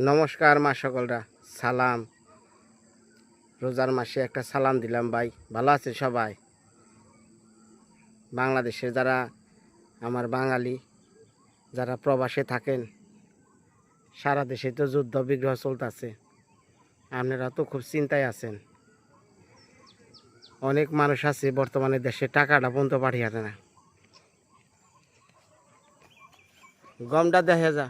নমস্কার মা সকলরা, সালাম। রোজার মাসে একটা সালাম দিলাম ভাই। ভালো আছে সবাই? বাংলাদেশের যারা আমার বাঙালি যারা প্রবাসে থাকেন, সারা দেশে তো যুদ্ধ বিগ্রহ চলতেছে, আপনারা তো খুব চিন্তায় আছেন। অনেক মানুষ আছে বর্তমানে দেশে টাকাটা পর্যন্ত পাঠিয়ে না। গমটা দেখা যা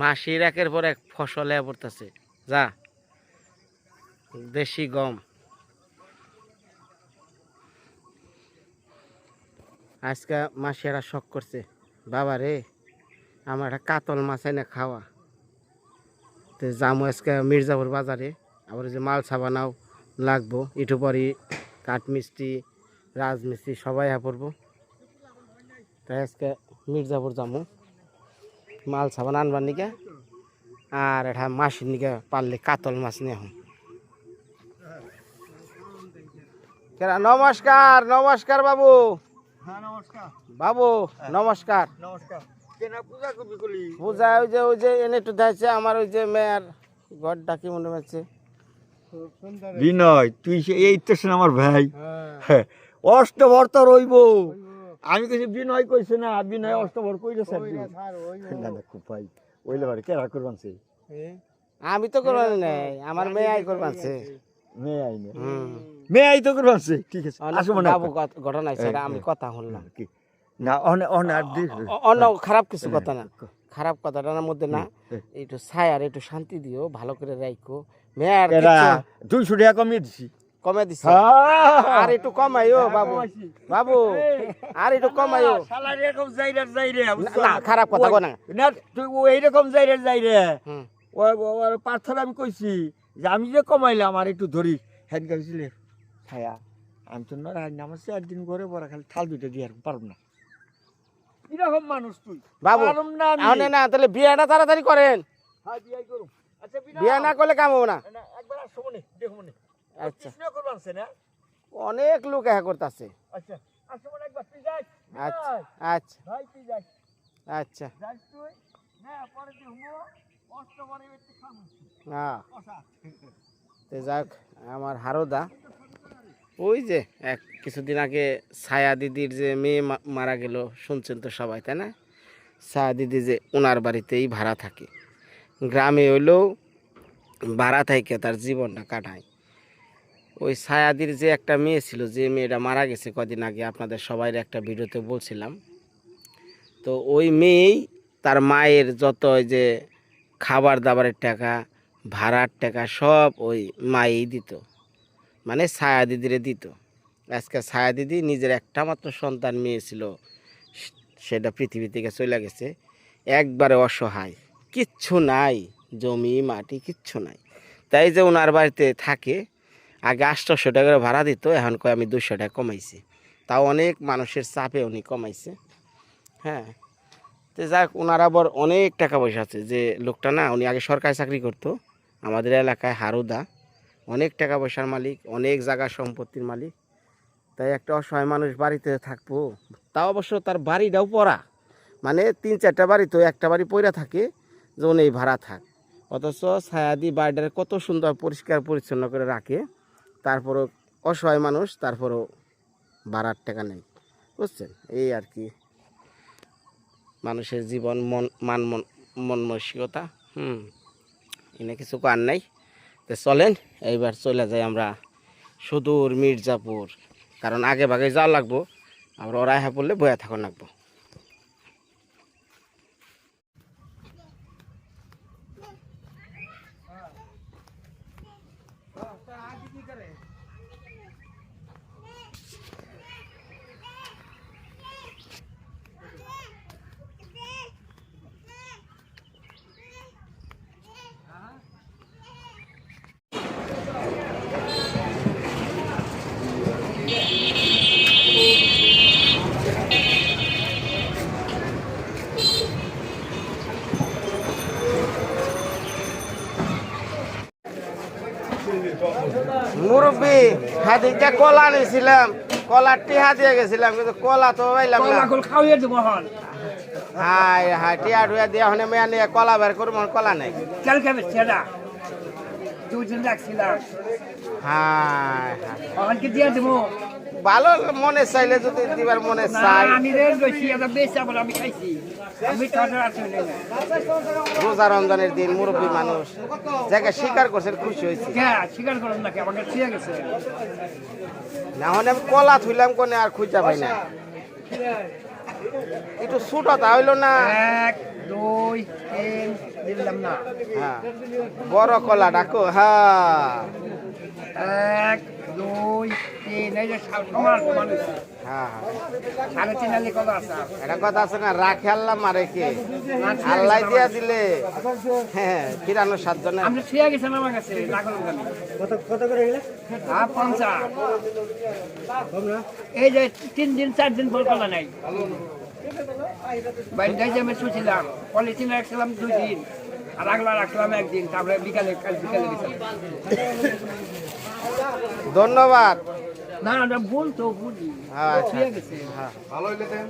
মাসির একের পর এক ফসল পড়তেছে, যা দেশি গম। আজকে মাসিরা শখ করছে, বাবা রে আমার একটা কাতল মাছ এনে খাওয়া। তো যাবো আজকে মির্জাপুর বাজারে, আবার যে মালসা বানাও লাগবো, একটু পরই কাঠমিস্ত্রি রাজমিস্ত্রি সবাই পড়বো। তাই আজকে মির্জাপুর যাবো মাল সাবান আনবার নিকে, আর এটা মাসির নিকে পারলে কাতল মাছ নিয়ে এখন। নমস্কার নমস্কার বাবু। বাবু নমস্কার। পূজা ওই যে এনে একটু দেখছে আমার ওই যে মেয়ের ঘরটা কি মনে হচ্ছে। বিনয় তুই এই তো আমার ভাই, অষ্টভর তো রইব। আমি কিছু বিনয় কইছে না, বিনয় অষ্টভর কইলে খুব ভাই ওইলে বাড়ি কেরা করবানছে। আমি তো করবান নাই, আমার মেয়ে আই করবানছে। মেয়ে আই তো করবানছে, ঠিক আছে। বাবু ঘটনা সেটা আমি কথা শুনলাম না, অন্য খারাপ কিছু কথা না, খারাপ কথাটার মধ্যে না। একটু ছায়ার একটু শান্তি দিও, ভালো করে রাখো। মেয়ের 200 টাকা কমিয়ে দিছি। কমে দিছে, আর একটু কমাইও বাবু। বাবু আর একটু কমাইও। না খারাপ কথা কো না, তুই এইরকম যাই রে। পার্থর আমি কইছি যে আমি যে কমাইলাম আর একটু ধরি হ্যাঁ গেছিলে ছায়া। আমি তো না নামাজে একদিন ঘরে বড় খালি থাল দুইটা দিয়ে পারব না। কিরকম মানুষ তুই বাবু? না তাহলে বিয়েটা তাড়াতাড়ি করেন। হ্যাঁ বিয়ে করুম। আচ্ছা বিয়ে না করলে কাম হবে না। একবার আসো মনে দেখো মনে। আচ্ছা কৃষ্ণ করবানছে না, অনেক লোক হ্যাঁ করতেছে। আচ্ছা আসো মনে একবার তুই যাস। আচ্ছা আচ্ছা ভাই তুই যাস। আচ্ছা যাস তুই না, পরে দেখবো কষ্ট করে একটু খামু। হ্যাঁ তো যাক আমার হারুদা, ওই যে কিছুদিন আগে ছায়া দিদির যে মেয়ে মারা গেল শুনছেন তো সবাই, তাই না? ছায়া দিদি যে ওনার বাড়িতেই ভাড়া থাকে, গ্রামে হইলেও ভাড়া থেকে তার জীবনটা কাটায়। ওই ছায়াদির যে একটা মেয়ে ছিল, যে মেয়েটা মারা গেছে কদিন আগে, আপনাদের সবাই একটা ভিডিওতে বলছিলাম। তো ওই মেয়েই তার মায়ের যত ওই যে খাবার দাবারের টাকা, ভাড়ার টাকা সব ওই মায়েই দিত, মানে ছায়া দিদিরে দিত। আজকে ছায়া দিদি নিজের একটা মাত্র সন্তান মেয়ে ছিল, সেটা পৃথিবী থেকে চলে গেছে। একবারে অসহায়, কিচ্ছু নাই, জমি মাটি কিচ্ছু নাই। তাই যে ওনার বাড়িতে থাকে, আগে 800 টাকা করে ভাড়া দিত, এখন কয় আমি 200 টাকা কমাইছি। তাও অনেক মানুষের চাপে উনি কমাইছে। হ্যাঁ তো যাক, ওনার আবার অনেক টাকা পয়সা আছে। যে লোকটা না, উনি আগে সরকারি চাকরি করতো আমাদের এলাকায়, হারুদা অনেক টাকা পয়সার মালিক, অনেক জায়গা সম্পত্তির মালিক। তাই একটা অসহায় মানুষ বাড়িতে থাকবো, তাও অবশ্য তার বাড়িটাও পড়া, মানে 3-4টা বাড়ি, তো একটা বাড়ি পড়া থাকে যে উনি ভাড়া থাক। অথচ ছায়াদি বাড়িটার কত সুন্দর পরিষ্কার পরিচ্ছন্ন করে রাখে, তারপরও অসহায় মানুষ, তারপরও ভাড়ার টাকা নেই, বুঝছেন? এই আর কি মানুষের জীবন, মন মানসিকতা। এনে কিছু কার নাই। তো চলেন এইবার চলে যাই আমরা সুদূর মির্জাপুর, কারণ আগে ভাগে যাওয়া লাগবো, আমরা ওরা হ্যাঁ পড়লে বয়া থাকা লাগবো। মুরব্বী হাতিটা কলা নিয়েছিলাম, কলার টিহা দিয়ে গেছিলাম কিন্তু কলা তো পাইলাম না। কলা খাওয়াইয়া দেবো হন। হাই হাই টিহা টুয়া দিয়ে ওখানে মেয়া নিয়ে কলা বের করবো কলা নেই। কাল খাবে সেটা 2 দিন রাখছিলাম। হাই হাই অনকে দিয়ে দেবো। ভালো মনে চাইলে যদি দিবার মনে চাই। আমি রে গেছি এটা বেশি আবার আমি খাইছি। আমি খাওয়া আসলে না। রোজা রমজানের দিন মুরব্বী মানুষ জায়গা স্বীকার করছেন খুশি হয়েছে। হ্যাঁ স্বীকার করুন নাকি আমাকে ছিয়া গেছে। না হলে আমি কলা থুইলাম কোনে আর খুঁজা পাই না। একটু ছোট হইলো না। 1 2 3 দিলাম না। হ্যাঁ বড় কলা ডাকো হ্যাঁ 1 2 3 এই যে সমান সমান হ্যাঁ সাড়ে 3 আলি কত আছে? এটা কথা আছে না রাখে আল্লাহ মারে কে আল্লাহ দিয়া দিলে হ্যাঁ কিরানো 7 জনে আমরা ছিয়া গেছে আমার কাছে লাগলো আমি কত করে গেলে 50 এই যে 3 দিন 4 দিন পর কলা নাই বাইরে যাই আমি শুছিলাম পলিথিন রাখছিলাম 2 দিন আর আগলা রাখলাম 1 দিন তারপরে বিকালে কাল বিকালে গেছিলাম। ধন্যবাদ। না না ভুল তো বুঝি হ্যাঁ ছিয়া গেছে। হ্যাঁ ভালো হইলে দেন।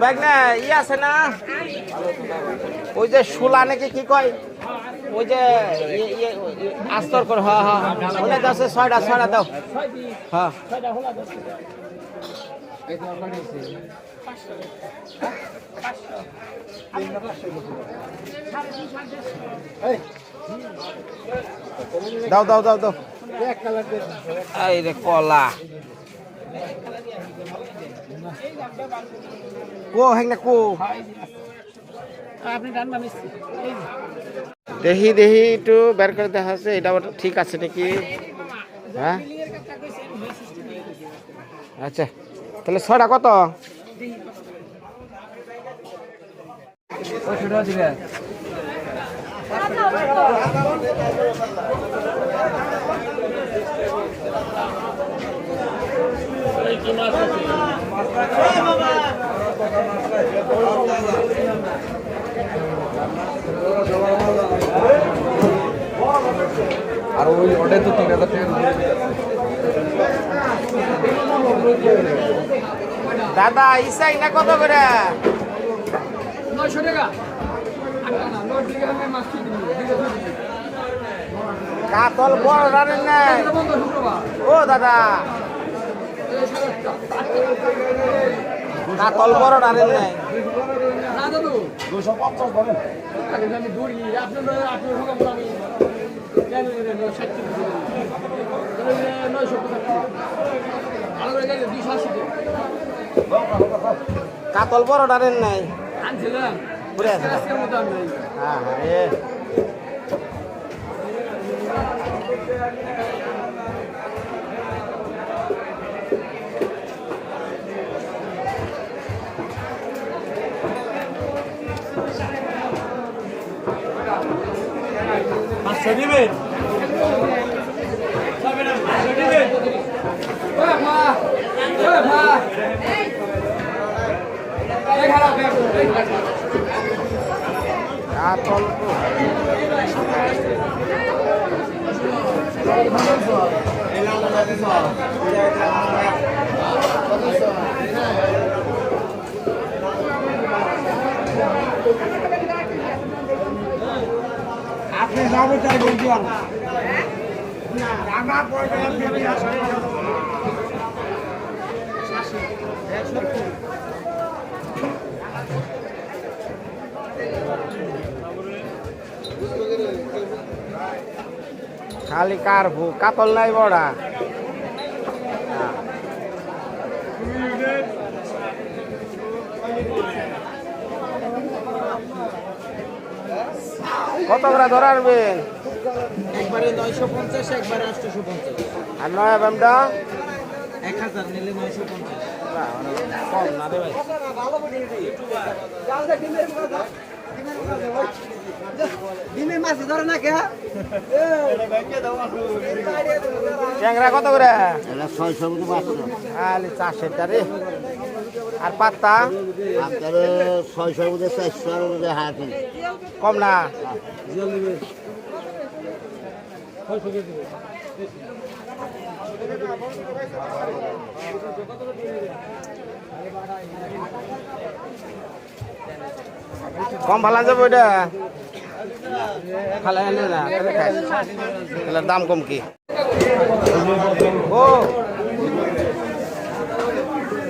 ব্যাগ না ই আছে না ওই যে শুলা নাকি কি কয় ওই যে আস্তর কর হ্যাঁ হ্যাঁ ওটা দাও 6টা দাও হ্যাঁ দাও দাও দাও দাও এই রে কলা কো হ্যাং না কো আপনি রান্না মিস্ত্রি দেহি দেহি একটু বের করে দেখা আছে এটা ঠিক আছে নাকি হ্যাঁ আচ্ছা তাহলে 6টা কত দিবে আর ওই ওটাই তো 3000 টাকা দাদা ইসাই না কত করে 900 টাকা কাতল বড় রানেন নাই ও দাদা কাতল বড় রানেন নাই 250 ধরেন। কাতল বড় রানেন নাই ঘুরে আছে হ্যাঁ হ্যাঁ দিবেন কাতল আপনি যাবে তাই বলছি খালি কার ভু কাতল নাই বড়া কত করে ধরারবেন একবারে 950 একবারে 850 আর নয় ব্যামটা 1000 নিলে 950 কম না রে ভাই দিনে মাছ ধরে না কে ট্যাংরা কত করে? এটা 600 মতো পাঁচশো আলে 400 টারে। আর পাত্তা আপনার 600 মধ্যে 400 আর মধ্যে হাতি কম না? কম ভালো যাবে ওইটা ভালো এনে না এটার দাম কম কি? ও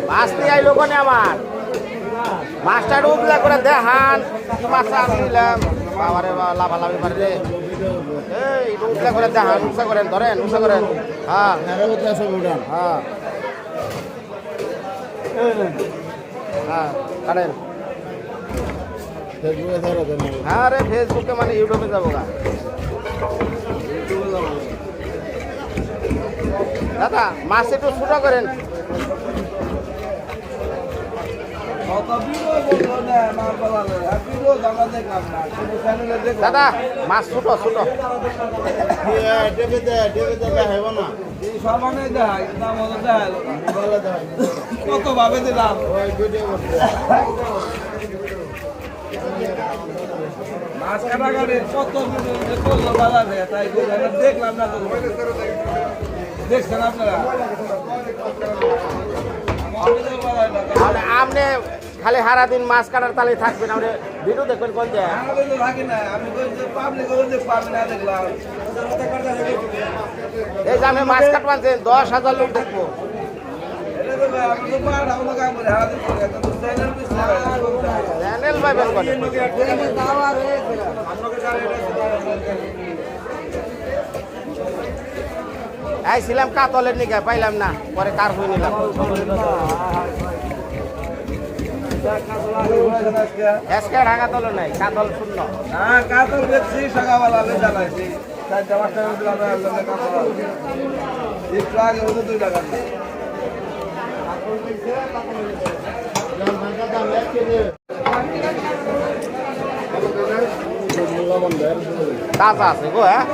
মাছ নিয়ে আইলো কোনে আমার মাছটা উবলা করে দেখান কি মাছ আনছিলাম বাবারে লাভালাভি পারে রে এই উবলা করে দেখান উঁচা করেন ধরেন উঁচা করেন হ্যাঁ হ্যাঁ হ্যাঁ কারেন হ্যাঁ রে ফেসবুকে মানে ইউটিউবে যাবো গা দাদা মাছ একটু ছোট করেন দাদা মাছ ছোট ছোট কত ভাবে দিলাম মাছ কাটাকাটি কত করলো বাজারে তাই দেখলাম না তো দেখছেন আপনারা তাহলে আপনি খালি সারা দিন মাছ কাটার তালে থাকবেন আপনি ভিডিও দেখবেন কোন যে আমাদের তো থাকি না আমি পাবলিক পাবি না দেখলাম এই যে আপনি মাছ কাটবানছেন 10,000 লোক দেখবো চ্যানেল পাইবেন কোনে আইছিলাম কাতলের নিকে পাইলাম না পরে কার হয়ে নিলাম আজকে ঢাকা তলে নাই কাতল শূন্য হ্যাঁ কাতল দেখছি সকালবেলা জানাইছি 4-5টা একটু আগে হতো 2 টাকা তাজা আছে গো হ্যাঁ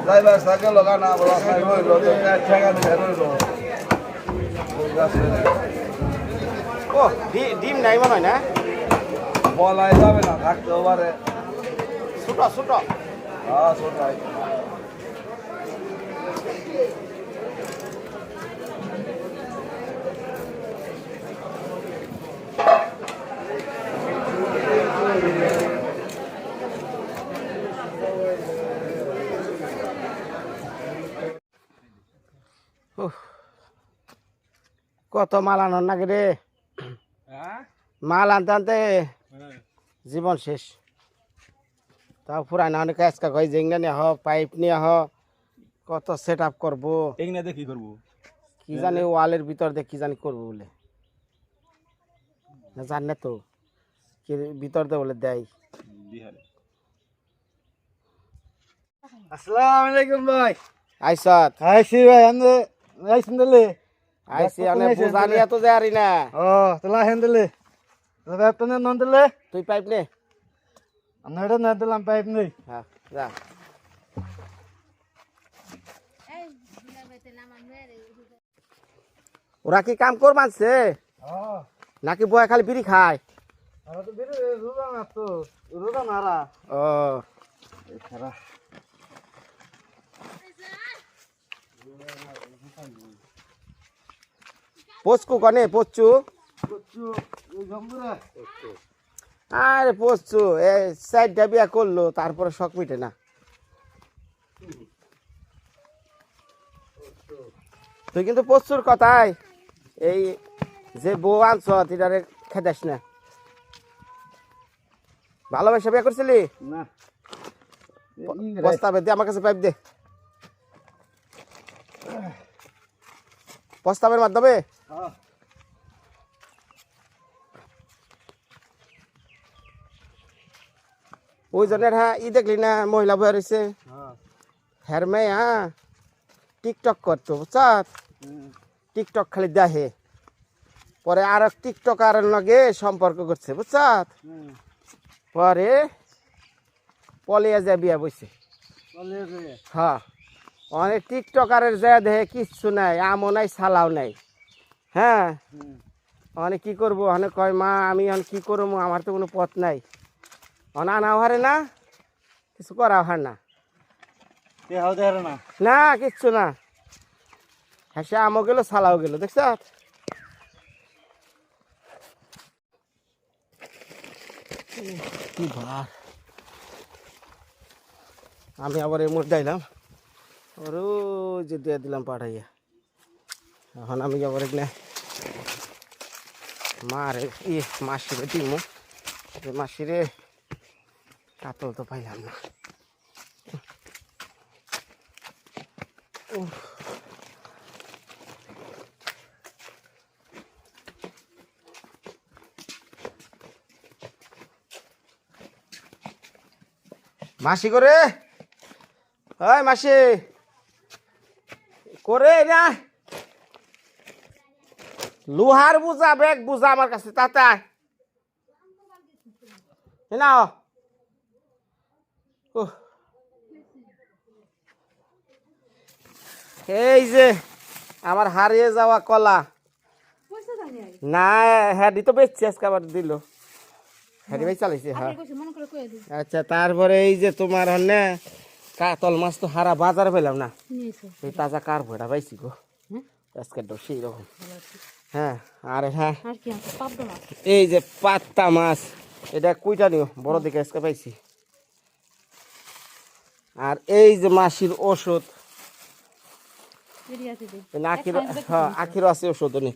ড্রাইভার থাকে লগানা বলা রইল টাকা দিয়ে রইল ও ডিম নাই মনে হয় না বলাই যাবে না থাকতেও পারে ছোট ছোট হ্যাঁ ছোটাই কত মাল আনার নাকি রে মাল আনতে আনতে জীবন শেষ তাও পুরানো অনেক কাজকা কয় জেঙ্গা নিয়ে হ পাইপ নিয়ে হ কত সেট আপ করবো এগুলা কি করবো কি জানি ওয়ালের ভিতর দিয়ে কি জানি করবো বলে জান না তো কি ভিতর দিয়ে বলে দেয় আসসালামু আলাইকুম ভাই আইসত আইসি ভাই আমি আইসুন দিলে আইসি অনেক বুঝানিয়া তো যারি না ও তোলা হেন দিলে পাইপ তো নন দিলে তুই পাইপ নে আমরা এটা না দিলাম পাইপ নেই হ্যাঁ যা ওরা কি কাম কর মানছে নাকি বয় খালি বিড়ি খায় আর তো বেরে রুদা না তো রুদা নারা ও খারা পোচকু কনে পোচু কুচু এই গম্বুরা আরে পড়ছু এই চারটা বিয়া করলো তারপরে শখ মিটে না। তুই কিন্তু প্রচুর কথাই এই যে বউ আনছ এটারে খেদাস না। ভালোবাসা বিয়ে করছিলি? না প্রস্তাবে দে আমার কাছে পাইপ দে। প্রস্তাবের মাধ্যমে ওই জনের হ্যাঁ ই দেখলি না মহিলা বয়ে রয়েছে হ্যার মেয়ে হ্যাঁ টিকটক করতো বুঝছ, টিকটক খালি দেখে পরে আর টিকটকার লগে সম্পর্ক করছে বুঝছ, পরে পলিয়া যা বিয়া বইছে। হ্যাঁ অনেক টিকটকারের যা দেখে কিচ্ছু নাই, আমও নাই সালাও নাই। হ্যাঁ অনেক কি করবো, অনেক কয় মা আমি এখন কি করবো, আমার তো কোনো পথ নাই, আনাও হারে না কিছু করাও হার না, না কিচ্ছু না। হ্যাঁ সে আমও গেল সালাও গেল দেখছ। কি ভার আমি আবার এই মুঠ দিলাম আর ওই যে দিয়ে দিলাম পাঠাইয়া। এখন আমি আবার এখানে মারে ই মাসিরে দিমু, মাসিরে কাতল তো পাইলাম না। মাসি করে ওই মাসি করে না লোহার বুঝা ব্যাগ বুঝা আমার কাছে তাতা না। এই যে আমার হারিয়ে যাওয়া কলা না হ্যাডি তো বেচছি আজকে আবার দিল, হ্যাডি ভাই চালাইছে। হ্যাঁ আচ্ছা তারপরে এই যে তোমার হন্যে কাতল মাছ তো হারা বাজার পেলাম না, এই তাজা কার ভোড়া পাইছি গো আজকে সেই রকম। হ্যাঁ আর হ্যাঁ এই যে পাত্তা মাছ এটা কুইটা নিও বড় দিকে আজকে পাইছি। আর এই যে মাসির ওষুধ আখির আছে ওষুধ নি,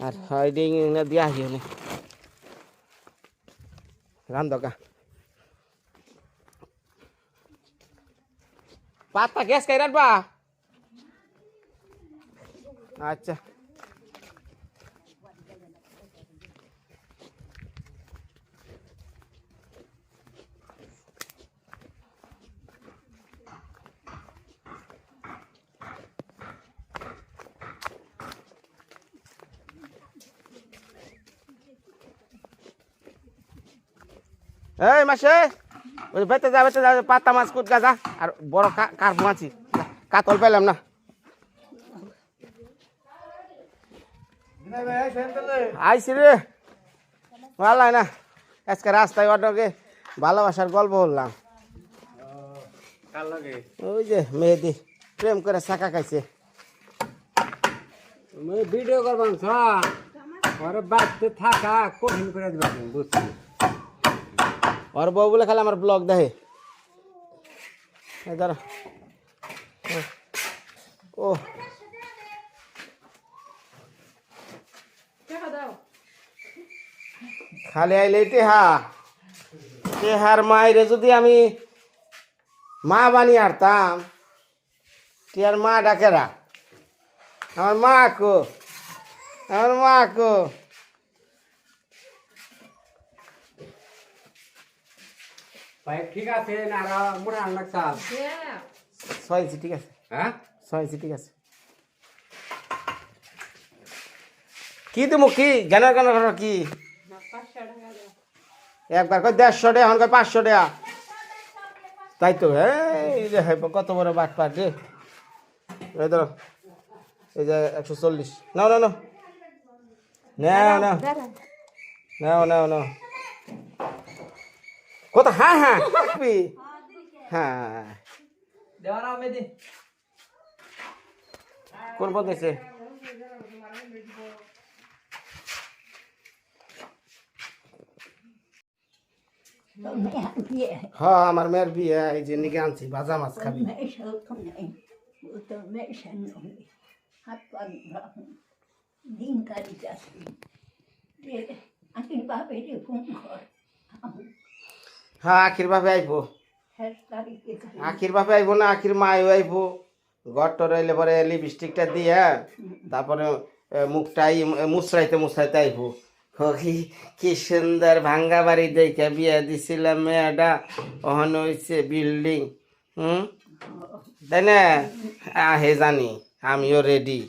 আর দিয়ে আহিও নি রান্ধকা পাত্তা গ্যাস খাই রাখবা। আচ্ছা এই মাসে ওই বেতে যা পাতা মাছ কুট গাজা আর বড় কার মাছি কাতল পেলাম না। আইসি রে ভালো না আজকে রাস্তায় অটোকে ভালোবাসার গল্প বললাম। ওই যে মেয়েদি প্রেম করে চাকা খাইছে। ভিডিও করবান ঘরে বাড়তে থাকা কঠিন করে দিবেন বুঝছি। ওর বউ বলে খালি আমার ব্লগ দেখে। ধরো ও খালি আইলে তেহার মায়েরে যদি আমি মা বানিয়ে আরতাম, টিয়ার মা ডাকেরা আমার মা কো, আমার মা কো। ঠিক আছে না মোটা আনলাক চাল 6 ইঞ্চি ঠিক আছে, হ্যাঁ 6 ইঞ্চি ঠিক আছে। কি তুমি কি জ্ঞান কি একবার কই 150 টাকা এখন কই 500 টাকা, তাই তো। হ্যাঁ কত বড় বাট পাট রে। এই ধরো এই যে 140 নাও নাও নাও নাও নাও নাও নাও নাও কত। হ্যাঁ হ্যাঁ রাখবি হ্যাঁ কোন পথ আছে হ্যাঁ আমার মেয়ের বিয়ে এই যে নিকে আনছি ভাজা মাছ খাবি হ্যাঁ আখির বাপে আইবো আখির বাপে আইবো না আখির মায়ও আইবো ঘরটা রইলে পরে লিপস্টিকটা দিয়ে তারপরে মুখটাই মুছরাইতে আইবো কি কি সুন্দর ভাঙ্গা বাড়ি দেখে বিয়ে দিছিলাম মেয়েটা ওখানে হয়েছে বিল্ডিং তাই না হে জানি আমিও রেডি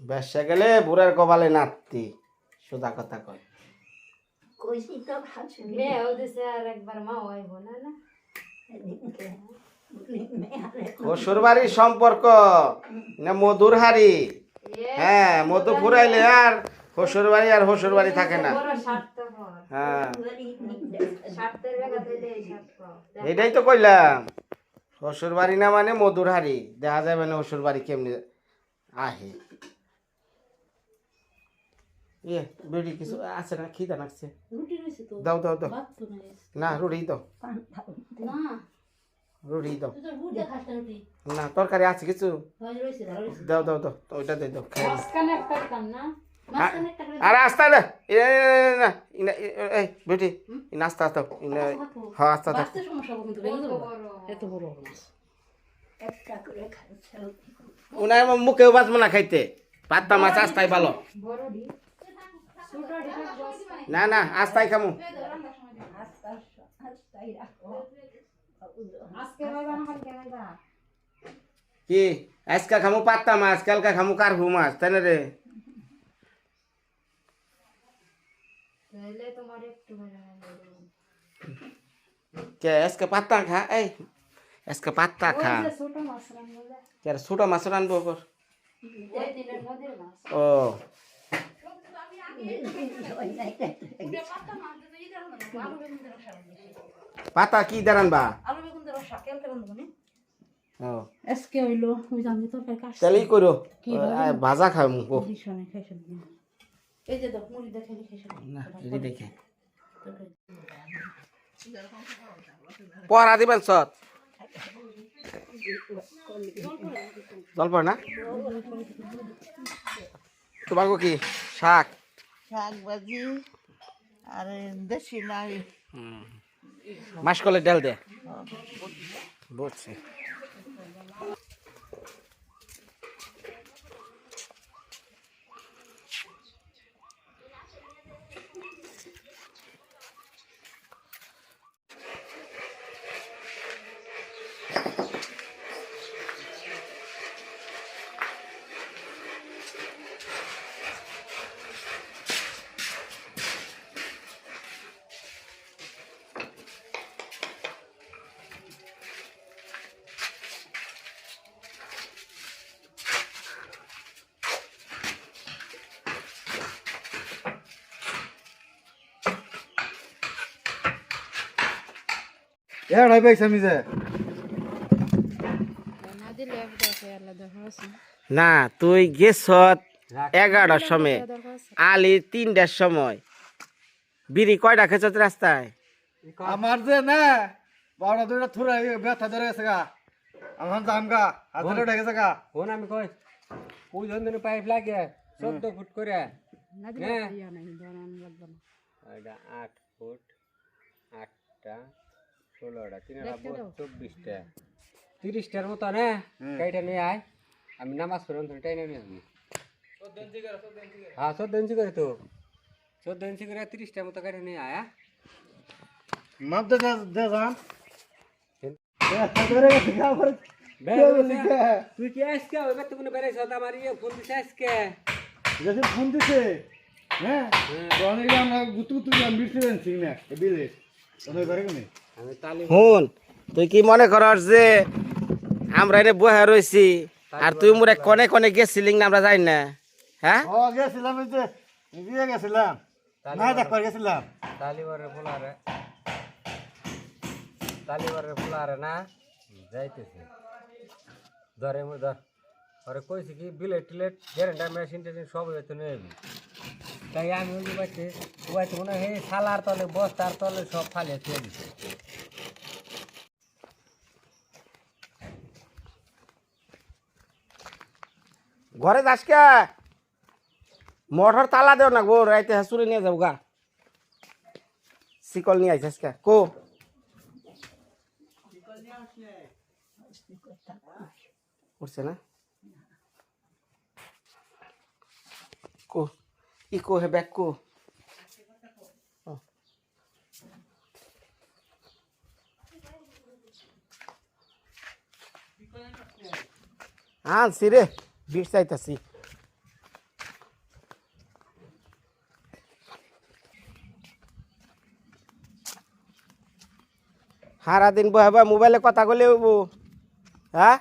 ব্যবসা গেলে বুড়ার কপালে নাতি সোজা কথা কয় শ্বশুর বাড়ির সম্পর্ক না মধুর হাড়ি হ্যাঁ মধু ফুরাইলে আর শ্বশুর বাড়ি আর শ্বশুর বাড়ি থাকে না হ্যাঁ এটাই তো কইলাম শ্বশুর বাড়ি না মানে মধুর হাড়ি দেখা যাবে না শ্বশুর বাড়ি কেমনি আহে ইয়ে বেড়ি কিছু আছে না খিদা লাগছে দাও দাও দাও না রুটি দাও রুটি দাও না তরকারি আছে কিছু দাও দাও দাও ওইটা দিয়ে দাও আর আস্তা না এই বেটি নাস্তা দাও হ্যাঁ আস্তা দাও উনার মুখেও বাঁচবো না খাইতে পাত্তা মাছ আস্তাই ভালো না না আস্তাই খামু কি আজকা খামু পাত্তা মাছ কালকা খামু কারহু মাছ তাই না রে কে আজকে পাত্তা খা এই আজকে পাত্তা খা কে ছোট মাছ রানবো ও পাতা কি দাঁড়ান বা আজকে হইলো ওই জানি তরকারি কাটছে তাহলেই করো ভাজা খাও মুখো এই যে দাও মুড়ি দেখে খাইছো না রেডি দেখে পড়া দিবেন সত জল পড় না তোমার কি শাক শাক ভাজি আর দেশি নাই মাসকলের ডাল দে বুঝছি না তুই গেছ 11টার সময় আলি 3টার সময় বিড়ি কয়টা খেয়েছ রাস্তায় আমার যে না বড় দুইটা থুরা ব্যথা ধরে গেছে গা আমার জাম গা হাতে উঠে গেছে গা ফোন আমি কই ওই জন্য পাইপ লাগে 14 ফুট করে এটা 8 ফুট 8টা 16টা 3 24টা 30টার মতো না কাইটা নিয়ে আয় আমি নামাজ পড়লাম তো টাইনে নিয়ে আসবি 14 ইঞ্চি করে তো 14 ইঞ্চি করে 30টার মতো কাইটা নিয়ে আয় মাপ দে দে জান ধরে গেছে গা আমার তুই কি আজকে ওই বাচ্চা কোনো বেড়াইছ আমার ইয়ে ফোন দিছে আজকে যখন ফোন দিছে হ্যাঁ অনেক আমরা গুতু গুতু বিরতে দেনছি না বিলে ওই করে কোনে আমি তালি হুন তুই কি মনে করস যে আমরা এনে বহে রইছি আর তুই মোরে কোনে কোনে গেছিলি না আমরা যাই না হ্যাঁ ও গেছিলাম এই যে দিয়ে গেছিলাম না দেখবার গেছিলাম তালিবারের ফুলারে না যাইতেছে ধরে ধর আরে কইছি কি বিলেট টিলেট গ্যারেন্টার মেশিন টেশিন সব হইতে নিয়ে যাবি তাই আমি ওই বাড়িতে ওয়াইতে মনে হয় শালার তলে বস্তার তলে সব ফালিয়ে তুলে দিছে। ঘরে যাস কে মোটর তালা দেও না গো রাইতে হাসুরে নিয়ে যাবো গা শিকল নিয়ে আইসাস কে কো উঠছে না কো ই কো হে ব্যাগ কো আনছি রে বিট চাইতাছি সারাদিন বহে বহে মোবাইলে কথা কইলে হইব হ্যাঁ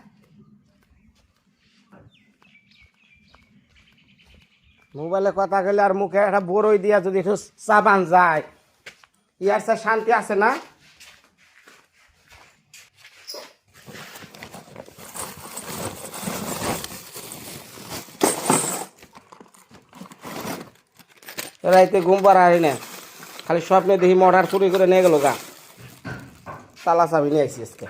মোবাইলে কথা কইলে আর মুখে একটা বড়ই দিয়া যদি একটু চাবান যায় ইয়ার সে শান্তি আছে না রাইতে ঘুম পাড়া হারি না খালি স্বপ্নে দেখি মোটর চুরি করে নিয়ে গেল গা তালা চাবি নিয়ে আইসি আজকে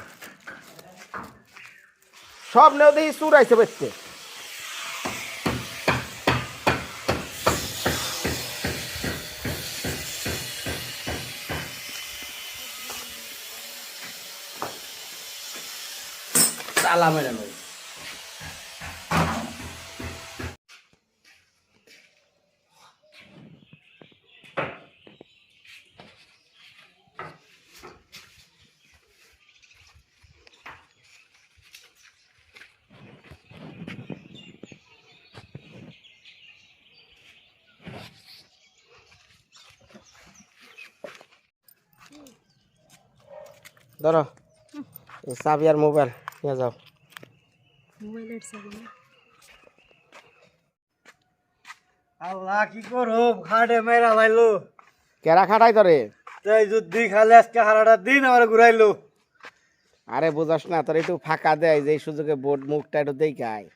স্বপ্নেও দেখি চুর আইসে বেচতে তালা মেরে নই ধরো এই চাবি আর মোবাইল নিয়ে যাও মোবাইলের চাবি না আল্লাহ কি করো খাটে মেরা লাইলো কেরা খাটাই ধরে তাই যদি খালে আজকে সারাটা দিন আমার ঘুরাইলো আরে বুঝাস না তোর একটু ফাঁকা দেয় যে এই সুযোগে বোর্ড মুখটা একটু দেখায়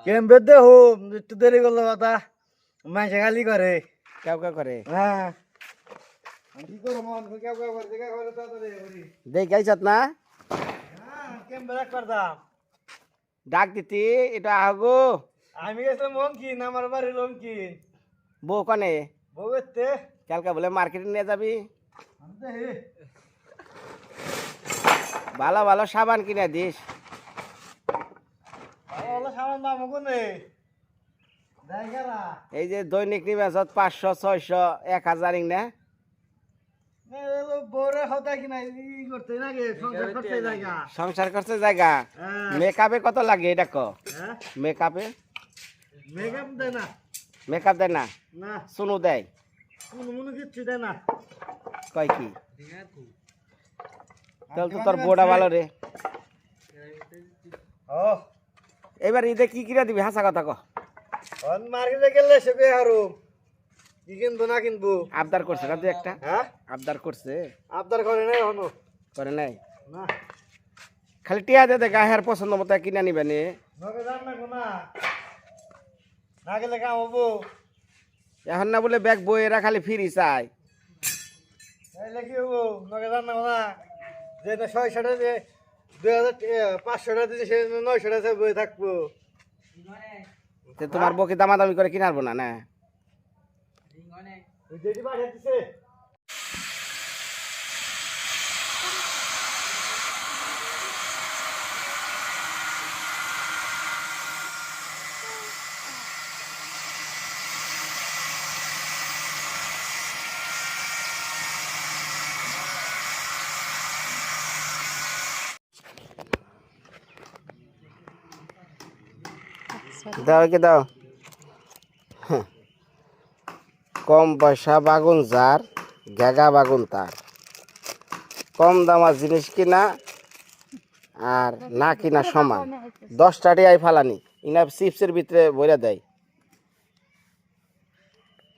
কেমবে দে হো একটু দেরি করলো কথা মাইসে খালি করে কেউ কেউ করে হ্যাঁ কি করো মন কেউ কেউ করে দেখা করে তাড়াতাড়ি দেখাইছত না কেমবে রাখ করতাম ডাক দিতি এটা আগো আমি গেছিলাম অঙ্কিন আমার বাড়ির অঙ্কিন বউ কনে বউতে কালকে বলে মার্কেটে নিয়ে যাবি ভালো ভালো সাবান কিনে দিস সামান দাম কোনে এই যে দৈনিক নিবেশত 500 600 1000 না বউরে হতা কিনা ই করতে নাকি সংসার করতে জায়গা সংসার করছে জায়গা মেকআপে কত লাগে এটা ক হ্যাঁ মেকআপে মেকআপ দেয় না মেকআপ দেয় না না শুনু দেয় কোনো মনে কিচ্ছু দেয় না কয় কি তাহলে তো তোর বোড়া ভালো রে ও এবার ঈদে কি কিনে দিবি হাসা কথা ক অন মার্কেটে গেলে সবে হারু কি কিনবো না কিনবো আবদার করছে না তুই একটা হ্যাঁ আবদার করছে আবদার করে নাই হনো করে নাই না খালি টিয়া দে গায়ের পছন্দ মতো কিনে নিবে নে নগে জান না কোনা না গেলে কাম হবো এখন না বলে ব্যাগ বইয়েরা খালি ফিরি চাই তাইলে কি হবো নগে জান না কোনা যে না 600 টাকা যে 2500 টাকা দিছে সে 900 টাকা বই থাকবো তে তোমার বকে দামাদামি করে কিনারবো না না ওই যেটি পাঠিয়ে দিছে দাও কি দাও হ্যাঁ। কম পয়সা বাগুন যার গেগা বাগুন তার কম দামার জিনিস কিনা আর না কিনা সমান 10 টাকাই ফালানি ইনা চিপসের ভিতরে ভরে দেয়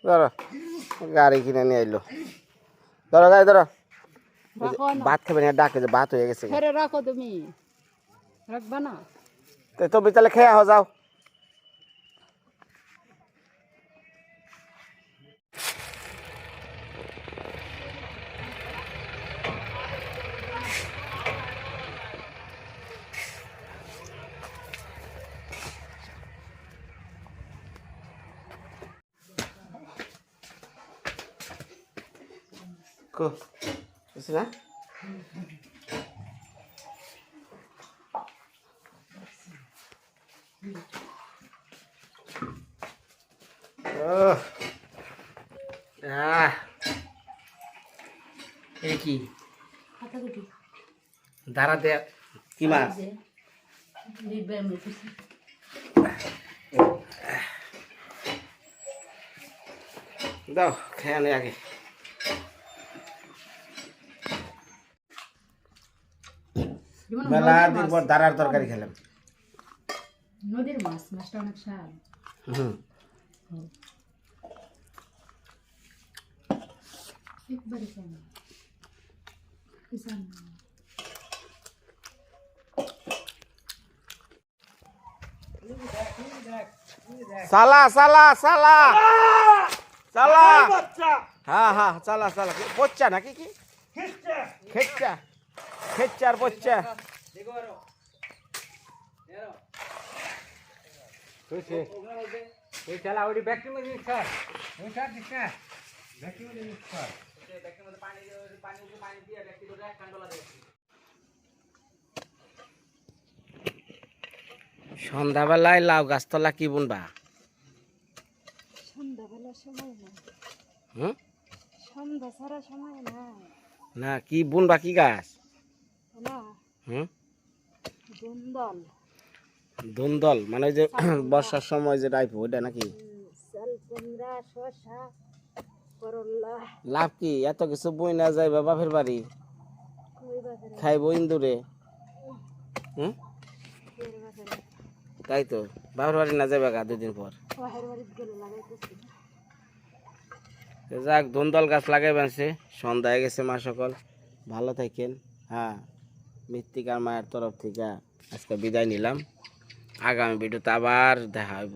ধরো গাড়ি কিনে নিয়ে আইলো ধরো গাড়ি ধরো ভাত খাবে না ডাকে যে ভাত হয়ে গেছে ফেরে রাখো তুমি রাখবা না তো তুমি তাহলে খেয়ে যাও কো বুঝছ না এ কি হাতা কুটি দাঁড়াতে কি মাছ যে লিখবে আমি কিছু দাও খেয়ে নে আগে মেলা দিন পর দাঁড়ার তরকারি খেলাম নদীর মাছ মাছটা অনেক স্বাদ হুম একবারে কেন কিসান সালা সালা সালা সালা হ্যাঁ হ্যাঁ চালা চালা বচ্চা নাকি কি খেচ্চা খেচ্চার বচ্চা ওই চালা ওই ব্যাগটির মধ্যে মিক্স কর ওই চার দিস না ব্যাগটির মধ্যে মিক্স কর সন্ধ্যাবেলায় লাউ গাছতলা কি বুনবা সন্ধ্যাবেলা সময় না হুম সন্ধ্যা ছাড়া সময় না না কি বুনবা কি গাছ না হুম দুন্দল ধুন্দল মানে ওই যে বর্ষার সময় যে রাইপ ওইটা নাকি চাল কুমড়া শসা করল্লা লাভ কি এত কিছু বই না যাইবা বাপের বাড়ি কই বাজারে খাইবো ইন্দুরে হুম এর বাজারে তাই তো বাপের বাড়ি না যাইবা গা 2 দিন পর ওহের বাড়ি গেলে লাগাইতেছি তো যাক ধুন্দল গাছ লাগাইবেন সে সন্ধ্যা হয়ে গেছে মা সকল ভালো থাকেন হ্যাঁ মৃত্তিকার মায়ের তরফ থেকে আজকে বিদায় নিলাম আগামী ভিডিওতে আবার দেখা হইব